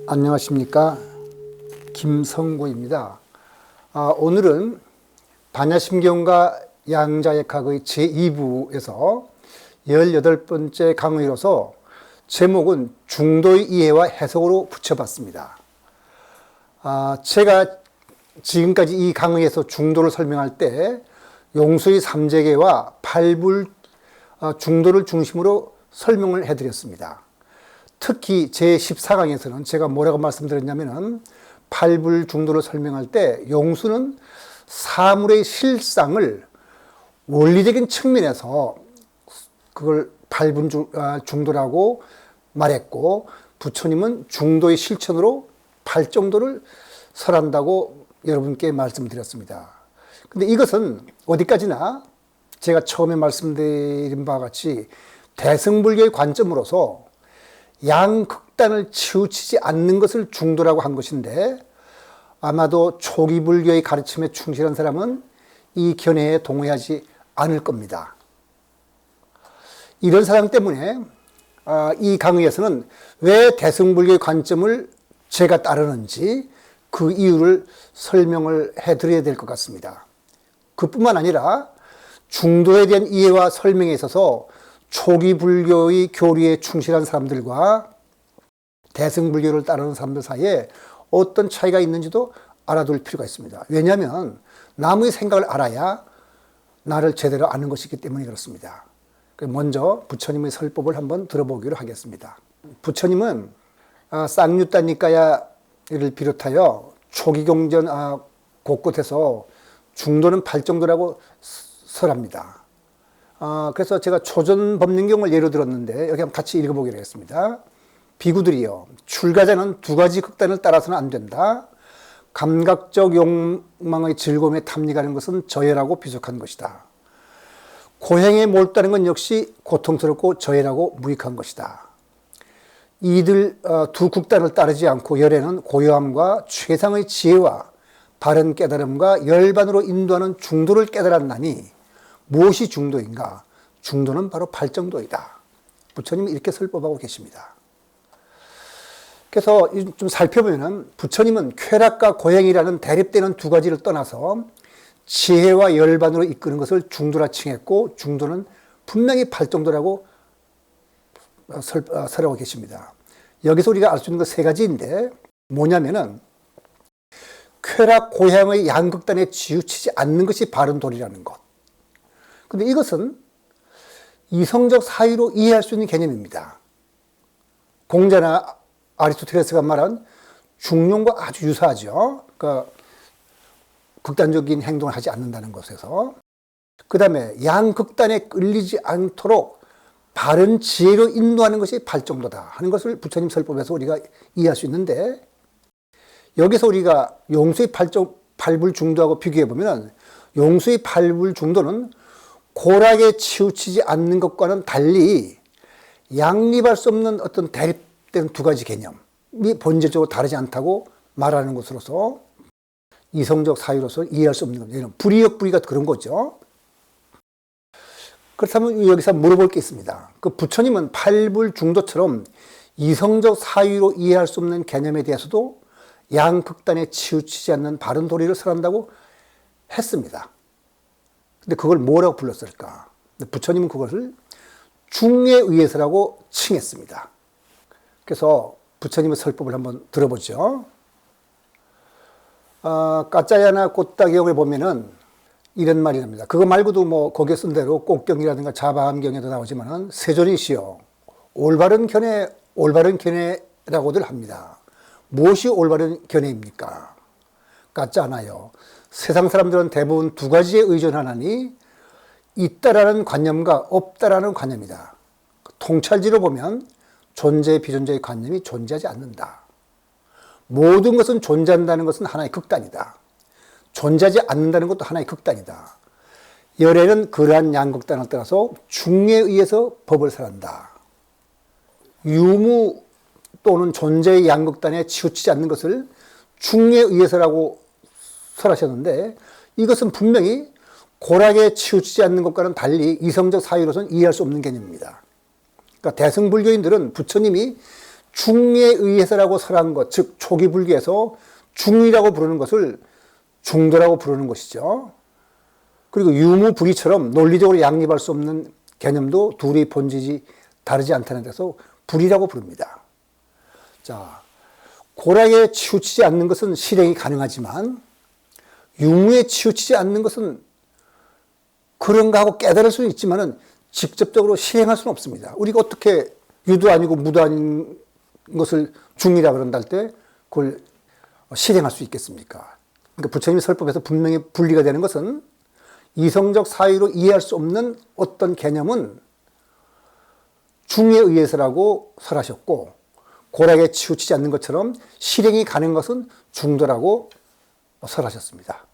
안녕하십니까, 김성구입니다. 오늘은 반야심경과 양자역학의 제2부에서 18번째 강의로서 제목은 중도의 이해와 해석으로 붙여봤습니다. 제가 지금까지 이 강의에서 중도를 설명할 때 용수의 삼재계와 팔불 중도를 중심으로 설명을 해드렸습니다. 특히 제14강에서는 제가 뭐라고 말씀드렸냐면은 팔불 중도를 설명할 때 용수는 사물의 실상을 원리적인 측면에서 그걸 팔불 중도라고 말했고, 부처님은 중도의 실천으로 팔정도를 설한다고 여러분께 말씀드렸습니다. 근데 이것은 어디까지나 제가 처음에 말씀드린 바와 같이 대승불교의 관점으로서 양극단을 치우치지 않는 것을 중도라고 한 것인데, 아마도 초기 불교의 가르침에 충실한 사람은 이 견해에 동의하지 않을 겁니다. 이런 사람 때문에 이 강의에서는 왜 대승불교의 관점을 제가 따르는지 그 이유를 설명을 해드려야 될 것 같습니다. 그뿐만 아니라 중도에 대한 이해와 설명에 있어서 초기 불교의 교리에 충실한 사람들과 대승불교를 따르는 사람들 사이에 어떤 차이가 있는지도 알아둘 필요가 있습니다. 왜냐하면 남의 생각을 알아야 나를 제대로 아는 것이기 때문에 그렇습니다. 먼저 부처님의 설법을 한번 들어보기로 하겠습니다. 부처님은 쌍유따니까야를 비롯하여 초기 경전 곳곳에서 중도는 팔정도라고 설합니다. 그래서 제가 초전법륜경을 예로 들었는데 여기 한번 같이 읽어보기로 하겠습니다. 비구들이여, 출가자는 두 가지 극단을 따라서는 안 된다. 감각적 욕망의 즐거움에 탐닉하는 것은 저열하고 비속한 것이다. 고행에 몰두하는 건 역시 고통스럽고 저열하고 무익한 것이다. 이들 두 극단을 따르지 않고 열에는 고요함과 최상의 지혜와 바른 깨달음과 열반으로 인도하는 중도를 깨달았나니 무엇이 중도인가? 중도는 바로 팔정도이다. 부처님이 이렇게 설법하고 계십니다. 그래서 좀 살펴보면 부처님은 쾌락과 고행이라는 대립되는 두 가지를 떠나서 지혜와 열반으로 이끄는 것을 중도라 칭했고, 중도는 분명히 팔정도라고 설하고 계십니다. 여기서 우리가 알 수 있는 것 세 가지인데 뭐냐면은 쾌락, 고향의 양극단에 치우치지 않는 것이 바른 도리라는 것. 근데 이것은 이성적 사유로 이해할 수 있는 개념입니다. 공자나 아리스토텔레스가 말한 중용과 아주 유사하죠. 그러니까 극단적인 행동을 하지 않는다는 것에서. 그 다음에 양극단에 끌리지 않도록 바른 지혜로 인도하는 것이 팔정도다 하는 것을 부처님 설법에서 우리가 이해할 수 있는데, 여기서 우리가 용수의 팔불 중도하고 비교해 보면 용수의 팔불 중도는 고락에 치우치지 않는 것과는 달리 양립할 수 없는 어떤 대립되는 두 가지 개념이 본질적으로 다르지 않다고 말하는 것으로서 이성적 사유로서 이해할 수 없는 거예요. 불이역불이가 그런 거죠. 그렇다면 여기서 물어볼 게 있습니다. 그 부처님은 팔불 중도처럼 이성적 사유로 이해할 수 없는 개념에 대해서도 양극단에 치우치지 않는 바른 도리를 설한다고 했습니다. 근데 그걸 뭐라고 불렀을까? 부처님은 그것을 중의의해서라고 칭했습니다. 그래서 부처님의 설법을 한번 들어보죠. 까짜야나 꽃다경에 보면은 이런 말이 납니다. 그거 말고도 뭐 거기에 쓴 대로 꽃경이라든가 자바함경에도 나오지만은 세존이시여, 올바른 견해라고들 합니다. 무엇이 올바른 견해입니까? 까짜나요. 세상 사람들은 대부분 두 가지에 의존하나니 있다라는 관념과 없다라는 관념이다. 통찰지로 보면 존재, 비존재의 관념이 존재하지 않는다. 모든 것은 존재한다는 것은 하나의 극단이다. 존재하지 않는다는 것도 하나의 극단이다. 열애는 그러한 양극단을 따라서 중에 의해서 법을 설한다. 유무 또는 존재의 양극단에 치우치지 않는 것을 중에 의해서라고 설하셨는데, 이것은 분명히 고락에 치우치지 않는 것과는 달리 이성적 사유로서는 이해할 수 없는 개념입니다. 그러니까 대승불교인들은 부처님이 중에 의해서라고 설한 것, 즉 초기 불교에서 중이라고 부르는 것을 중도라고 부르는 것이죠. 그리고 유무불이처럼 논리적으로 양립할 수 없는 개념도 둘의 본질이 다르지 않다는 데서 불이라고 부릅니다. 자, 고락에 치우치지 않는 것은 실행이 가능하지만 유무에 치우치지 않는 것은 그런가 하고 깨달을 수는 있지만은 직접적으로 실행할 수는 없습니다. 우리가 어떻게 유도 아니고 무도 아닌 것을 중이라 그런다 할 때 그걸 실행할 수 있겠습니까? 그러니까 부처님의 설법에서 분명히 분리가 되는 것은 이성적 사유로 이해할 수 없는 어떤 개념은 중에 의해서라고 설하셨고 고락에 치우치지 않는 것처럼 실행이 가능한 것은 중도라고 설하셨습니다.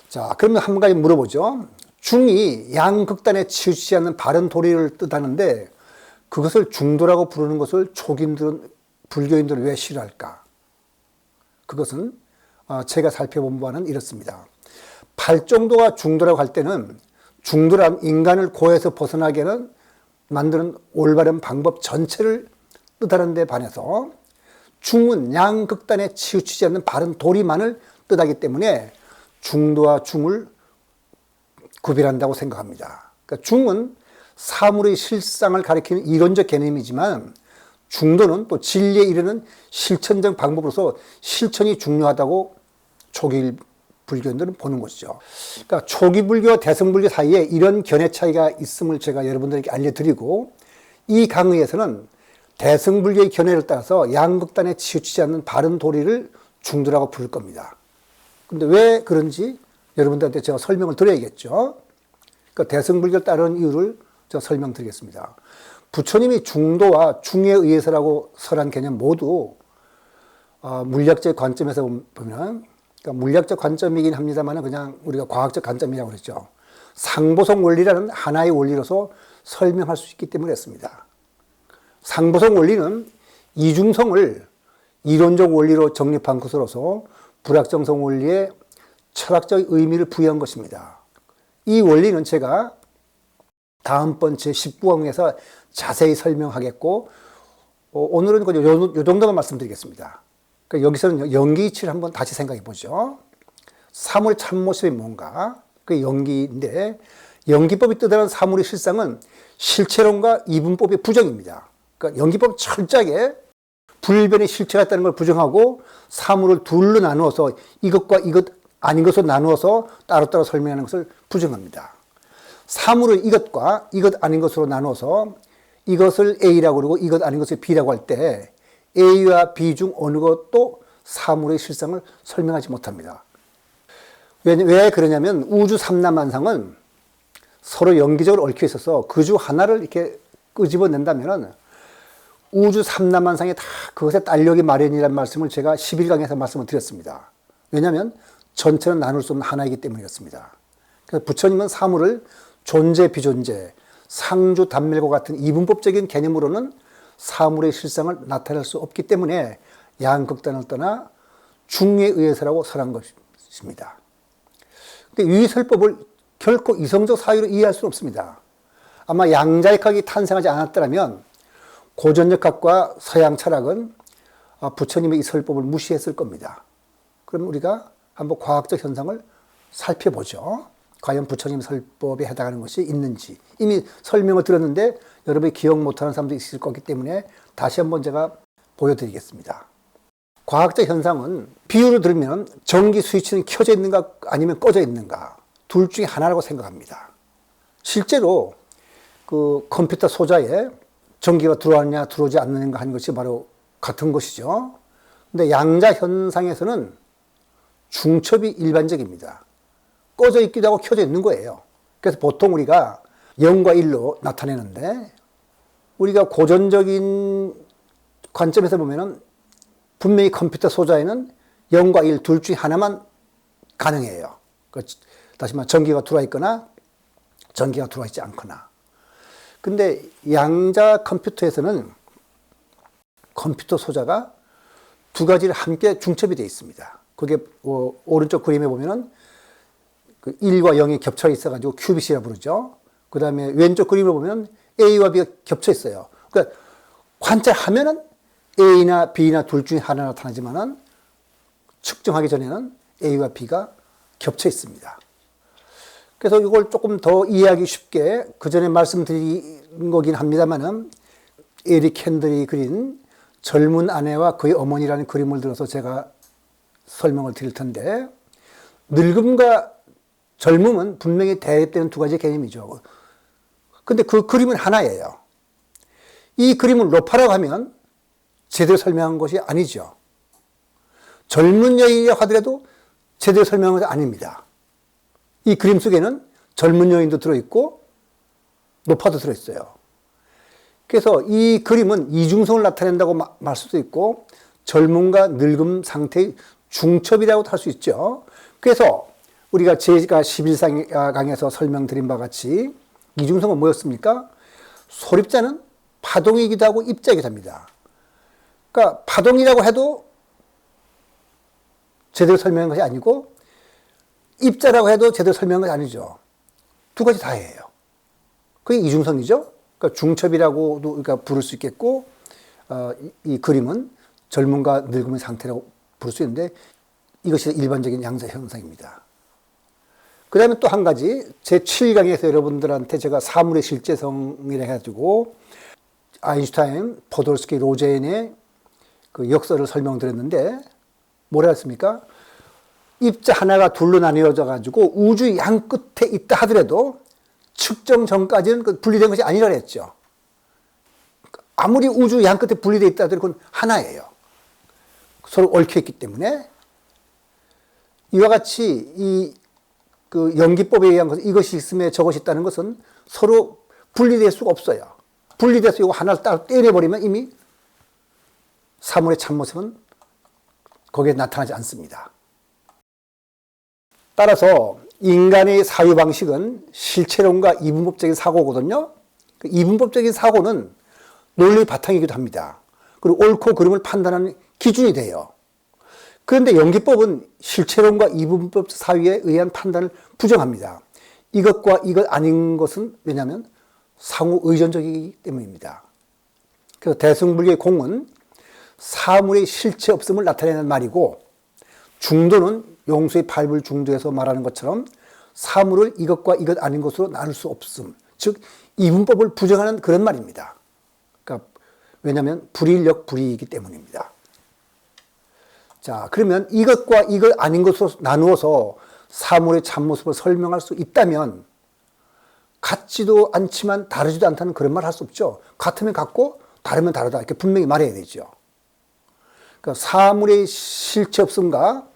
자, 그러면 한 가지 물어보죠. 중이 양극단에 치우치지 않는 바른 도리를 뜻하는데 그것을 중도라고 부르는 것을 초기인들은, 불교인들은 왜 싫어할까? 그것은 제가 살펴본 바는 이렇습니다. 팔정도가 중도라고 할 때는 중도란 인간을 고에서 벗어나게는 만드는 올바른 방법 전체를 뜻하는 데 반해서 중은 양극단에 치우치지 않는 바른 도리만을 뜻하기 때문에 중도와 중을 구별한다고 생각합니다. 그러니까 중은 사물의 실상을 가리키는 이론적 개념이지만 중도는 또 진리에 이르는 실천적 방법으로서 실천이 중요하다고 초기 불교인들은 보는 것이죠. 그러니까 초기 불교와 대승불교 사이에 이런 견해 차이가 있음을 제가 여러분들에게 알려드리고 이 강의에서는 대승불교의 견해를 따라서 양극단에 치우치지 않는 바른 도리를 중도라고 부를 겁니다. 근데 왜 그런지 여러분들한테 제가 설명을 드려야겠죠. 그러니까 대승불교를 따르는 이유를 제가 설명드리겠습니다. 부처님이 중도와 중에 의해서라고 설한 개념 모두 물리학적 관점에서 보면, 그러니까 물리학적 관점이긴 합니다만 그냥 우리가 과학적 관점이라고 그랬죠. 상보성 원리라는 하나의 원리로서 설명할 수 있기 때문에 했습니다. 상보성 원리는 이중성을 이론적 원리로 정립한 것으로서 불확정성 원리에 철학적 의미를 부여한 것입니다. 이 원리는 제가 다음번 제19강에서 자세히 설명하겠고 오늘은 이 정도만 말씀드리겠습니다. 그러니까 여기서는 연기이치를 한번 다시 생각해 보죠. 사물의 참모습이 뭔가? 그게 연기인데 연기법이 뜻하는 사물의 실상은 실체론과 이분법의 부정입니다. 그러니까 연기법 철저하게 불변의 실체가 있다는 걸 부정하고 사물을 둘로 나누어서 이것과 이것 아닌 것으로 나누어서 따로따로 설명하는 것을 부정합니다. 사물을 이것과 이것 아닌 것으로 나누어서 이것을 A라고 그러고 이것 아닌 것을 B라고 할 때 A와 B 중 어느 것도 사물의 실상을 설명하지 못합니다. 왜 그러냐면 우주 삼라만상은 서로 연기적으로 얽혀 있어서 그 중 하나를 이렇게 끄집어낸다면 우주 삼라만상에 다 그것에 딸려기 마련이라는 말씀을 제가 11강에서 말씀을 드렸습니다. 왜냐하면 전체는 나눌 수 없는 하나이기 때문이었습니다. 그래서 부처님은 사물을 존재, 비존재, 상주, 단멸과 같은 이분법적인 개념으로는 사물의 실상을 나타낼 수 없기 때문에 양극단을 떠나 중에 의해서라고 설한 것입니다. 근데 이 설법을 결코 이성적 사유로 이해할 수는 없습니다. 아마 양자역학이 탄생하지 않았더라면 고전역학과 서양 철학은 부처님의 이 설법을 무시했을 겁니다. 그럼 우리가 한번 과학적 현상을 살펴보죠. 과연 부처님 설법에 해당하는 것이 있는지. 이미 설명을 들었는데 여러분이 기억 못하는 사람도 있을 거기 때문에 다시 한번 제가 보여드리겠습니다. 과학적 현상은 비유를 들으면 전기 스위치는 켜져 있는가 아니면 꺼져 있는가 둘 중에 하나라고 생각합니다. 실제로 그 컴퓨터 소자에 전기가 들어왔냐 들어오지 않느냐 하는 것이 바로 같은 것이죠. 근데 양자 현상에서는 중첩이 일반적입니다. 꺼져 있기도 하고 켜져 있는 거예요. 그래서 보통 우리가 0과 1로 나타내는데 우리가 고전적인 관점에서 보면은 분명히 컴퓨터 소자에는 0과 1 둘 중에 하나만 가능해요. 다시 말해 전기가 들어와 있거나 전기가 들어와 있지 않거나. 근데 양자 컴퓨터에서는 컴퓨터 소자가 두 가지를 함께 중첩이 되어 있습니다. 그게 오른쪽 그림에 보면은 그 1과 0이 겹쳐 있어가지고 큐빗이라 부르죠. 그 다음에 왼쪽 그림을 보면 A와 B가 겹쳐 있어요. 그러니까 관찰하면은 A나 B나 둘 중에 하나 나타나지만은 측정하기 전에는 A와 B가 겹쳐 있습니다. 그래서 이걸 조금 더 이해하기 쉽게 그 전에 말씀드린 거긴 합니다만은 에릭 핸들이 그린 젊은 아내와 그의 어머니라는 그림을 들어서 제가 설명을 드릴 텐데, 늙음과 젊음은 분명히 대립되는 두 가지 개념이죠. 근데 그 그림은 하나예요. 이 그림을 높아라고 하면 제대로 설명한 것이 아니죠. 젊은 여인이라고 하더라도 제대로 설명한 것이 아닙니다. 이 그림 속에는 젊은 여인도 들어있고 높아도 들어있어요. 그래서 이 그림은 이중성을 나타낸다고 말할 수도 있고 젊음과 늙음 상태의 중첩이라고도 할 수 있죠. 그래서 우리가 제가 11강에서 설명드린 바와 같이 이중성은 뭐였습니까? 소립자는 파동이기도 하고 입자이기도 합니다. 그러니까 파동이라고 해도 제대로 설명한 것이 아니고 입자라고 해도 제대로 설명한 것이 아니죠. 두 가지 다예요. 그게 이중성이죠. 그러니까 중첩이라고도 우리가 부를 수 있겠고, 이 그림은 젊음과 늙음의 상태라고 부를 수 있는데 이것이 일반적인 양자 현상입니다. 그 다음에 또 한 가지, 제 7강에서 여러분들한테 제가 사물의 실제성이라 해가지고 아인슈타인, 포돌스키, 로제인의 그 역설을 설명드렸는데 뭐라 했습니까? 입자 하나가 둘로 나뉘어져 가지고 우주 양 끝에 있다 하더라도 측정 전까지는 분리된 것이 아니라 했죠. 아무리 우주 양 끝에 분리되어 있다 하더라도 그건 하나예요. 서로 얽혀 있기 때문에. 이와 같이 그 연기법에 의한 것은 이것이 있음에 저것이 있다는 것은 서로 분리될 수가 없어요. 분리돼서 이거 하나를 따로 떼내버리면 이미 사물의 참모습은 거기에 나타나지 않습니다. 따라서 인간의 사유방식은 실체론과 이분법적인 사고거든요. 이분법적인 사고는 논리의 바탕이기도 합니다. 그리고 옳고 그름을 판단하는 기준이 돼요. 그런데 연기법은 실체론과 이분법 사유에 의한 판단을 부정합니다. 이것과 이것 아닌 것은 왜냐하면 상호 의존적이기 때문입니다. 그래서 대승불교의 공은 사물의 실체 없음을 나타내는 말이고, 중도는 용수의 팔불 중도에서 말하는 것처럼 사물을 이것과 이것 아닌 것으로 나눌 수 없음, 즉 이분법을 부정하는 그런 말입니다. 그러니까 왜냐하면 불일력 불이이기 때문입니다. 자, 그러면 이것과 이것 아닌 것으로 나누어서 사물의 참모습을 설명할 수 있다면 같지도 않지만 다르지도 않다는 그런 말을 할 수 없죠. 같으면 같고 다르면 다르다 이렇게 분명히 말해야 되죠. 그러니까 사물의 실체 없음과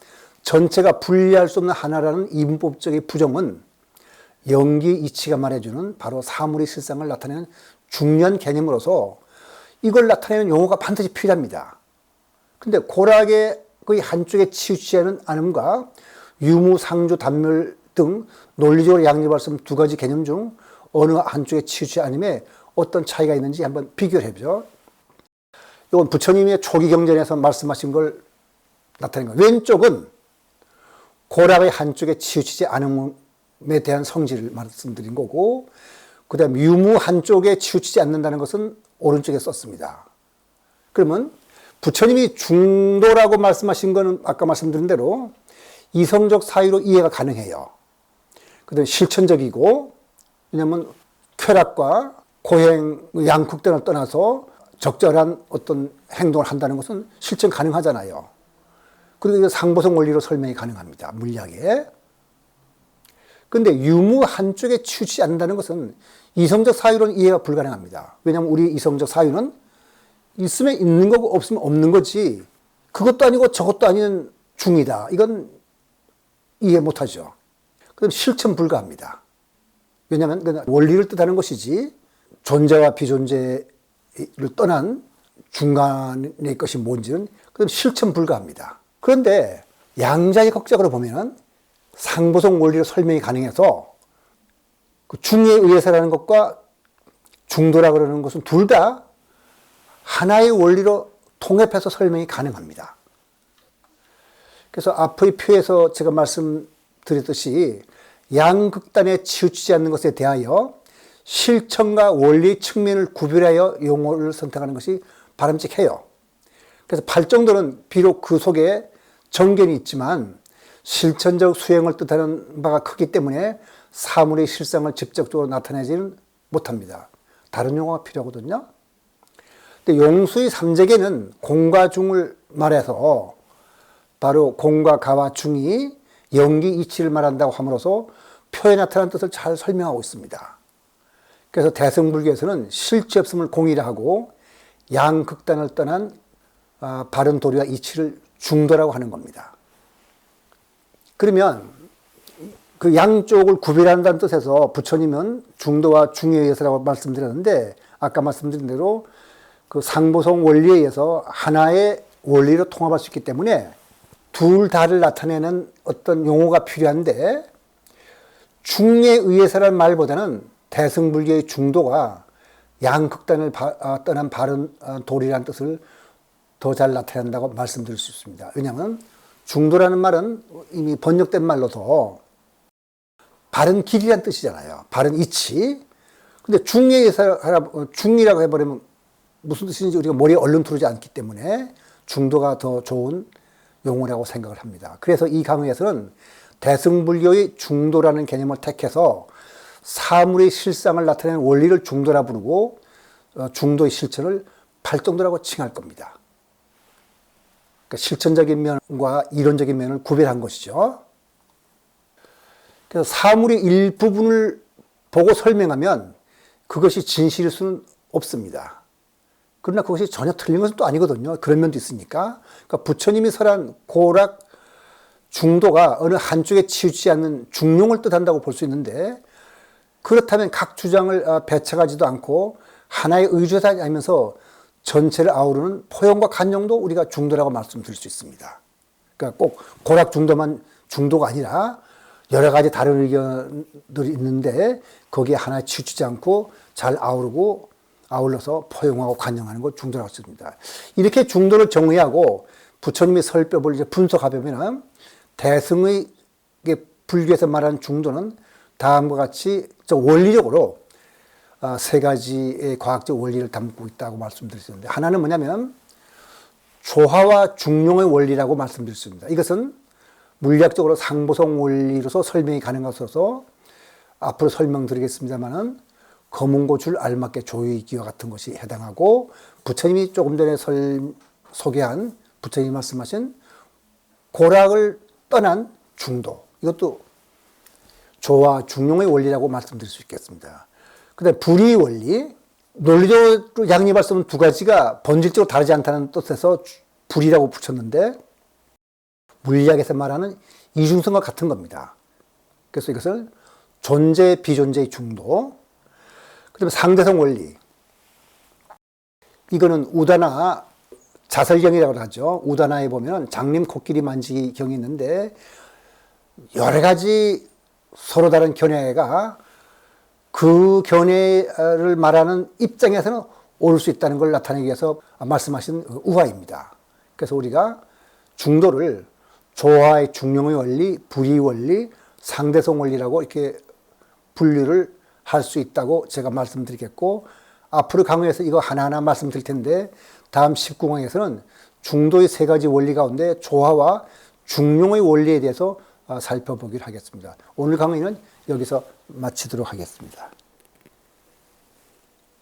전체가 분리할 수 없는 하나라는 이분법적인 부정은 연기 이치가 말해주는 바로 사물의 실상을 나타내는 중요한 개념으로서 이걸 나타내는 용어가 반드시 필요합니다. 근데 고락의 거의 한쪽에 치우치지 않음과 유무, 상주, 단멸 등 논리적으로 양립할 수 있는 두 가지 개념 중 어느 한쪽에 치우치지 않음에 어떤 차이가 있는지 한번 비교를 해보죠. 이건 부처님의 초기 경전에서 말씀하신 걸 나타낸 거예요. 왼쪽은 고락의 한쪽에 치우치지 않음에 대한 성질을 말씀드린 거고, 그 다음 유무 한쪽에 치우치지 않는다는 것은 오른쪽에 썼습니다. 그러면 부처님이 중도라고 말씀하신 거는 아까 말씀드린 대로 이성적 사유로 이해가 가능해요. 그 다음에 실천적이고, 왜냐하면 쾌락과 고행 양극단을 떠나서 적절한 어떤 행동을 한다는 것은 실천 가능하잖아요. 그리고 상보성 원리로 설명이 가능합니다. 물리학에. 그런데 유무 한쪽에 치우치지 않는다는 것은 이성적 사유로는 이해가 불가능합니다. 왜냐하면 우리 이성적 사유는 있으면 있는 거고 없으면 없는 거지, 그것도 아니고 저것도 아닌 중이다, 이건 이해 못하죠. 그럼 실천 불가합니다. 왜냐하면 원리를 뜻하는 것이지 존재와 비존재를 떠난 중간의 것이 뭔지는 그럼 실천 불가합니다. 그런데 양자의 극적으로 보면 상보성 원리로 설명이 가능해서 그 중에 의해서라는 것과 중도라 그러는 것은 둘 다 하나의 원리로 통합해서 설명이 가능합니다. 그래서 앞의 표에서 제가 말씀드렸듯이 양극단에 치우치지 않는 것에 대하여 실천과 원리 측면을 구별하여 용어를 선택하는 것이 바람직해요. 그래서 발정도는 비록 그 속에 정견이 있지만 실천적 수행을 뜻하는 바가 크기 때문에 사물의 실상을 직접적으로 나타내지는 못합니다. 다른 용어가 필요하거든요. 근데 용수의 삼재계는 공과 중을 말해서 바로 공과 가와 중이 연기 이치를 말한다고 함으로써 표에 나타난 뜻을 잘 설명하고 있습니다. 그래서 대승불교에서는 실체 없음을 공이라 하고 양극단을 떠난 바른 도리와 이치를 중도라고 하는 겁니다. 그러면 그 양쪽을 구별한다는 뜻에서 부처님은 중도와 중에 의해서라고 말씀드렸는데 아까 말씀드린 대로 그 상보성 원리에 의해서 하나의 원리로 통합할 수 있기 때문에 둘 다를 나타내는 어떤 용어가 필요한데 중에 의해서라는 말보다는 대승불교의 중도가 양극단을 떠난 바른 도리라는 뜻을 더 잘 나타낸다고 말씀드릴 수 있습니다. 왜냐하면 중도라는 말은 이미 번역된 말로서 바른 길이라는 뜻이잖아요. 바른 이치. 근데 중에 의해서 중이라고 해버리면 무슨 뜻인지 우리가 머리에 얼른 들어오지 않기 때문에 중도가 더 좋은 용어라고 생각을 합니다. 그래서 이 강의에서는 대승불교의 중도라는 개념을 택해서 사물의 실상을 나타내는 원리를 중도라 부르고 중도의 실천을 발정도라고 칭할 겁니다. 그러니까 실천적인 면과 이론적인 면을 구별한 것이죠. 그래서 사물의 일부분을 보고 설명하면 그것이 진실일 수는 없습니다. 그러나 그것이 전혀 틀린 것은 또 아니거든요. 그런 면도 있으니까. 그러니까 부처님이 설한 고락 중도가 어느 한쪽에 치우치지 않는 중용을 뜻한다고 볼 수 있는데 그렇다면 각 주장을 배척하지도 않고 하나의 의주사 아니면서 전체를 아우르는 포용과 간용도 우리가 중도라고 말씀드릴 수 있습니다. 그러니까 꼭 고락 중도만 중도가 아니라 여러 가지 다른 의견들이 있는데 거기에 하나에 치우치지 않고 잘 아우르고 아울러서 포용하고 관용하는 것 중도라고 씁니다. 이렇게 중도를 정의하고 부처님의 설법을 이제 분석하면 대승의 불교에서 말하는 중도는 다음과 같이 원리적으로 세 가지의 과학적 원리를 담고 있다고 말씀드렸는데 하나는 뭐냐면 조화와 중용의 원리라고 말씀드렸습니다. 이것은 물리학적으로 상보성 원리로서 설명이 가능해서 앞으로 설명드리겠습니다만은 검은고 줄 알맞게 조이기와 같은 것이 해당하고 부처님이 조금 전에 소개한 부처님이 말씀하신 고락을 떠난 중도 이것도 조화 중용의 원리라고 말씀드릴 수 있겠습니다. 그 다음에 불의 원리 논리적으로 양립할 수 없는 두 가지가 본질적으로 다르지 않다는 뜻에서 불이라고 붙였는데 물리학에서 말하는 이중성과 같은 겁니다. 그래서 이것을 존재 비존재의 중도 그 다음에 상대성 원리 이거는 우다나 자설경이라고 하죠. 우다나에 보면 장림 코끼리 만지기 경이 있는데 여러 가지 서로 다른 견해가 그 견해를 말하는 입장에서는 올 수 있다는 걸 나타내기 위해서 말씀하신 우화입니다. 그래서 우리가 중도를 조화의 중용의 원리, 불의 원리, 상대성 원리라고 이렇게 분류를 할 수 있다고 제가 말씀드리겠고 앞으로 강의에서 이거 하나하나 말씀드릴 텐데 다음 19강에서는 중도의 세 가지 원리 가운데 조화와 중용의 원리에 대해서 살펴보기로 하겠습니다. 오늘 강의는 여기서 마치도록 하겠습니다.